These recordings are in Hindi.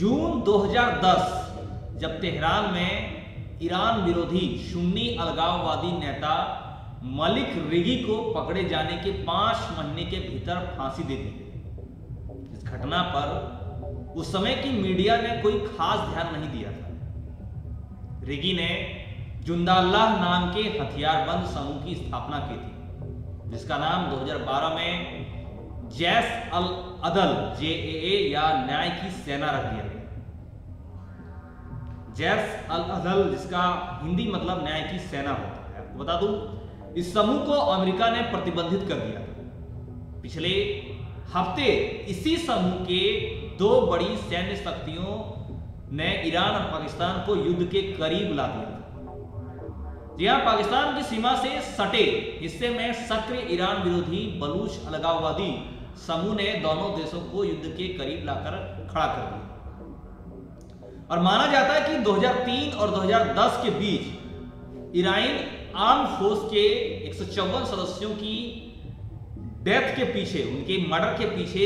जून 2010 जब तेहरान में ईरान विरोधी सुन्नी अलगाववादी नेता मलिक रिगी को पकड़े जाने के 5 महीने के भीतर फांसी दे दी गई। इस घटना पर उस समय की मीडिया ने कोई खास ध्यान नहीं दिया था। रिगी ने जुंदाल्लाह नाम के हथियारबंद समूह की स्थापना की थी, जिसका नाम 2012 में जैश अल अदल JAA या न्याय की सेना रख दिया गया। जैश अल अदल, जिसका हिंदी मतलब न्याय की सेना होता है। आपको बता दूं, इस समूह को अमेरिका ने प्रतिबंधित कर दिया था। पिछले हफ्ते इसी समूह के 2 बड़ी सैन्य शक्तियों ने ईरान और पाकिस्तान को युद्ध के करीब ला दिया था। जी हां, पाकिस्तान की सीमा से सटे हिस्से में सक्रिय ईरान विरोधी बलूच अलगाववादी समूह ने दोनों देशों को युद्ध के करीब लाकर खड़ा कर दिया। और माना जाता है कि 2003 और 2010 के बीच ईरानी आर्म फोर्स के 154 सदस्यों की डेथ के पीछे, उनके मर्डर के पीछे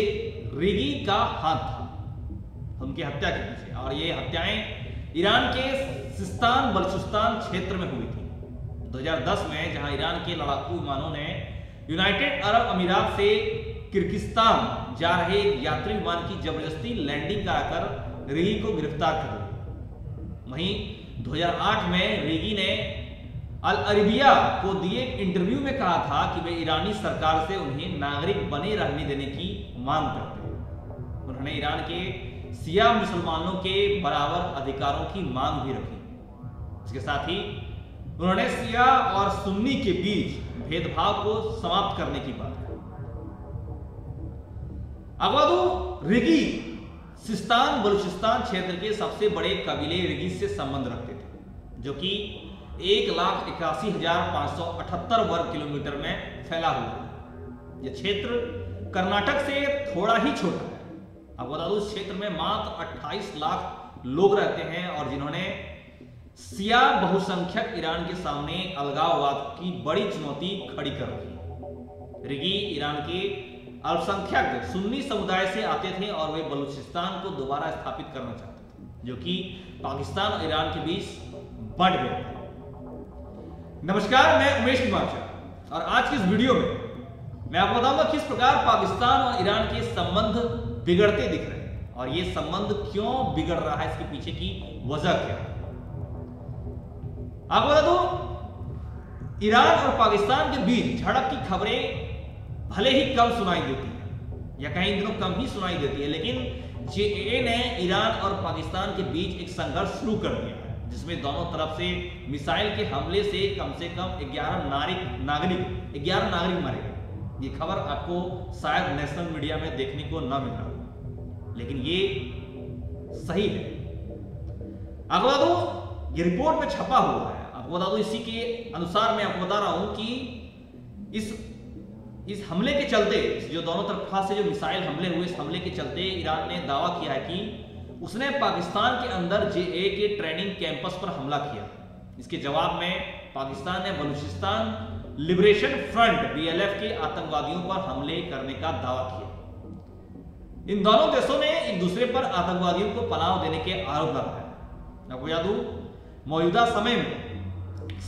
रिगी का हाथ था, उनकी हत्या के पीछे। और ये हत्याएं ईरान के सिस्तान बलूचिस्तान क्षेत्र में हुई थी। 2010 में जहां ईरान के लड़ाकू विमानों ने यूनाइटेड अरब अमीरात से किर्गिस्तान जा रहे यात्री विमान की जबरदस्ती लैंडिंग कराकर रिगी को गिरफ्तार कर लिया। वहीं 2008 में रिगी ने अल अरबिया को दिए एक इंटरव्यू में कहा था कि वे ईरानी सरकार से उन्हें नागरिक बने रहने देने की मांग करते हैं। उन्होंने ईरान के शिया मुसलमानों के बराबर अधिकारों की मांग भी रखी। इसके साथ ही उन्होंने शिया और सुन्नी के बीच भेदभाव को समाप्त करने की बात की। अगवादू रिगी सिस्तान बलूचिस्तान क्षेत्र के सबसे बड़े कबीले रिगी से संबंध रखते थे, जो कि 1,81,578 वर्ग किलोमीटर में फैला हुआ है। यह क्षेत्र कर्नाटक से थोड़ा ही छोटा है। आपको बता दूं, इस क्षेत्र में मात्र 28 लाख लोग रहते हैं और जिन्होंने शिया बहुसंख्यक ईरान के सामने अलगाववाद की बड़ी चुनौती खड़ी कर रखी। रिगी ईरान के अल्पसंख्यक सुन्नी समुदाय से आते थे और वे बलूचिस्तान को दोबारा स्थापित करना चाहते थे, जो कि पाकिस्तान और ईरान के बीच बढ़ गया था। नमस्कार, मैं उमेश कुमार झा और आज की इस वीडियो में मैं आपको बताऊंगा किस प्रकार पाकिस्तान और ईरान के संबंध बिगड़ते दिख रहे हैं और ये संबंध क्यों बिगड़ रहा है, इसके पीछे की वजह क्या है। आपको बता दूं, ईरान और पाकिस्तान के बीच झड़प की खबरें भले ही कम सुनाई देती है या कई दिनों कम ही सुनाई देती है, लेकिन JAA ने ईरान और पाकिस्तान के बीच एक संघर्ष शुरू कर दिया है, जिसमें दोनों तरफ से मिसाइल के हमले से कम 11 नागरिक मारे गए। ये खबर आपको शायद नेशनल मीडिया में देखने को न मिल रहा हो, लेकिन ये सही है। आपको बता दूं, ये रिपोर्ट में छपा हुआ है। आपको बता दूं, इसी के अनुसार मैं आपको बता रहा हूं कि इस हमले के चलते, जो दोनों तरफा से जो मिसाइल हमले हुए, इस हमले के चलते ईरान ने दावा किया है कि उसने पाकिस्तान के अंदर JAA के ट्रेनिंग कैंपस पर हमला किया। इसके जवाब में पाकिस्तान ने बलूचिस्तान लिबरेशन फ्रंट BLF के आतंकवादियों पर हमले करने का दावा किया। इन दोनों देशों ने एक दूसरे पर आतंकवादियों को पनाह देने के आरोप लगाए। आपको याद हो, मौजूदा समय में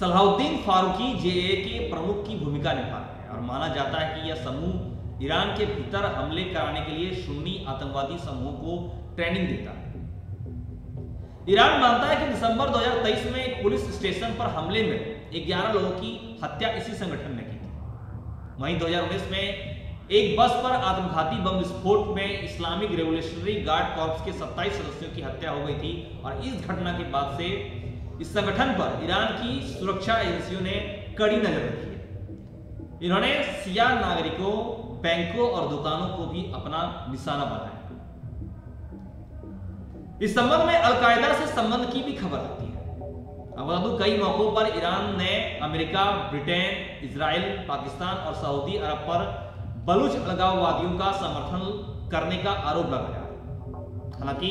सलाहुद्दीन फारूकी JAA के प्रमुख की भूमिका निभा रहे हैं और माना जाता है कि यह समूह ईरान के भीतर हमले कराने के लिए सुन्नी आतंकवादी समूहों को ट्रेनिंग देता है। ईरान मानता है कि दिसंबर 2023 में एक पुलिस स्टेशन पर हमले में 11 लोगों की हत्या इसी संगठन ने की थी। वहीं 2019 में एक बस पर आत्मघाती बम विस्फोट में इस्लामिक रेवोल्यूशनरी गार्ड कॉर्प्स के 27 सदस्यों की हत्या हो गई थी और इस घटना के बाद से इस संगठन पर ईरान की सुरक्षा एजेंसियों ने कड़ी नजर रखी है। इन्होंने शिया नागरिकों, बैंकों और दुकानों को भी अपना निशाना बनाया। इस संबंध में अलकायदा से संबंध की भी खबर आती है। अब बता दूं, कई मौकों पर ईरान ने अमेरिका, ब्रिटेन, इजराइल, पाकिस्तान और सऊदी अरब पर बलूच अलगाववादियों का समर्थन करने का आरोप लगाया। हालांकि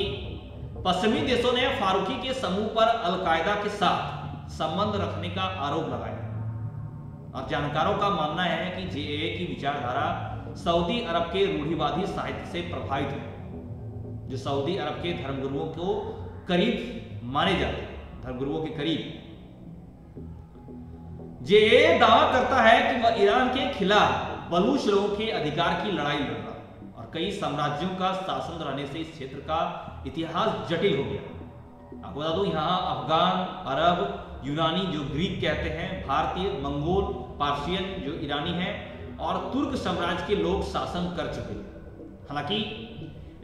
पश्चिमी देशों ने फारूकी के समूह पर अलकायदा के साथ संबंध रखने का आरोप लगाया और जानकारों का मानना है कि JAA की विचारधारा सऊदी अरब के रूढ़िवादी साहित्य से प्रभावित है। जो सऊदी अरब के धर्मगुरुओं को करीब माने जाते हैं, धर्मगुरुओं के करीब। ये दावा करता है कि वह ईरान के खिलाफ बलूच लोगों के अधिकार की लड़ाई लड़ रहा है और कई साम्राज्यों का शासन रहने से इस क्षेत्र का इतिहास जटिल हो गया। आपको बता दूं, यहाँ अफगान, अरब, यूनानी जो ग्रीक कहते हैं, भारतीय, मंगोल, पार्शियन जो ईरानी हैं और तुर्क साम्राज्य के लोग शासन कर चुके हैं। हालांकि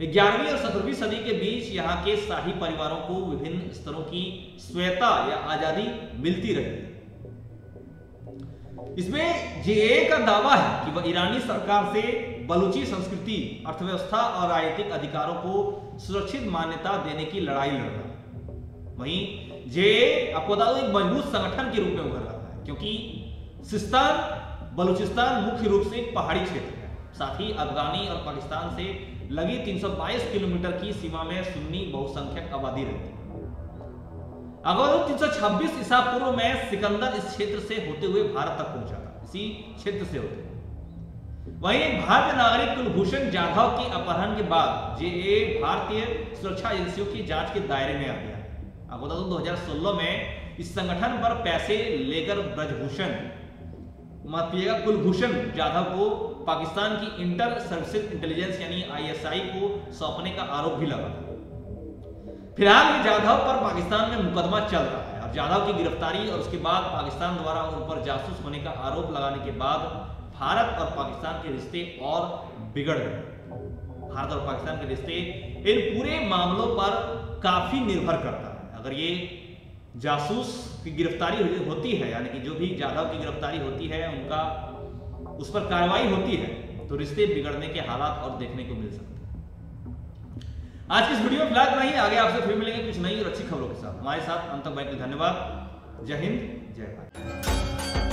11वीं और 17वीं सदी के बीच यहाँ के शाही परिवारों को विभिन्न स्तरों की स्वायत्तता या आजादी मिलती रही। इसमें जेए का दावा है कि वह ईरानी सरकार से बलूची संस्कृति, अर्थव्यवस्था और राजनीतिक अधिकारों को सुरक्षित मान्यता देने की लड़ाई लड़ रहा है। वहीं जेए आपको बता दो एक मजबूत संगठन के रूप में उभर रहा है, क्योंकि सिस्तान बलूचिस्तान मुख्य रूप से एक पहाड़ी क्षेत्र है। साथ ही अफगानी और पाकिस्तान से लगी 322 किलोमीटर की सीमा में सुन्नी बहुसंख्यक आबादी रहती है। अगर 326 ईसा पूर्व में सिकंदर इस क्षेत्र से होते हुए भारत तक पहुंचा था, इसी क्षेत्र से होते हुए। वहीं भारतीय नागरिक कुलभूषण जाधव के अपहरण के बाद जेए भारतीय सुरक्षा एजेंसियों की जांच के दायरे में आ गया। आपको बता दूं 2016 में इस संगठन पर पैसे लेकर ब्रजभूषण कुलभूषण जाधव को पाकिस्तान की इंटर सर्विसेज इंटेलिजेंस यानी आईएसआई को सौंपने का आरोप भी लगा था। फिलहाल ये जाधव पर पाकिस्तान में मुकदमा चल रहा है और जाधव की गिरफ्तारी और उसके बाद पाकिस्तान द्वारा उन पर जासूस होने का आरोप लगाने के बाद भारत और पाकिस्तान के रिश्ते और बिगड़ गए। भारत और पाकिस्तान के रिश्ते इन पूरे मामलों पर काफी निर्भर करता है। अगर ये जासूस की गिरफ्तारी होती है, यानी कि जो भी जाधव की गिरफ्तारी होती है, उनका उस पर कार्रवाई होती है, तो रिश्ते बिगड़ने के हालात और देखने को मिल सकते हैं। आज की इस वीडियो में फिलहाल इतना ही। आगे आपसे फिर मिलेंगे कुछ नई और अच्छी खबरों के साथ। हमारे साथ अंत तक बैठने के लिए धन्यवाद। जय हिंद, जय भारत।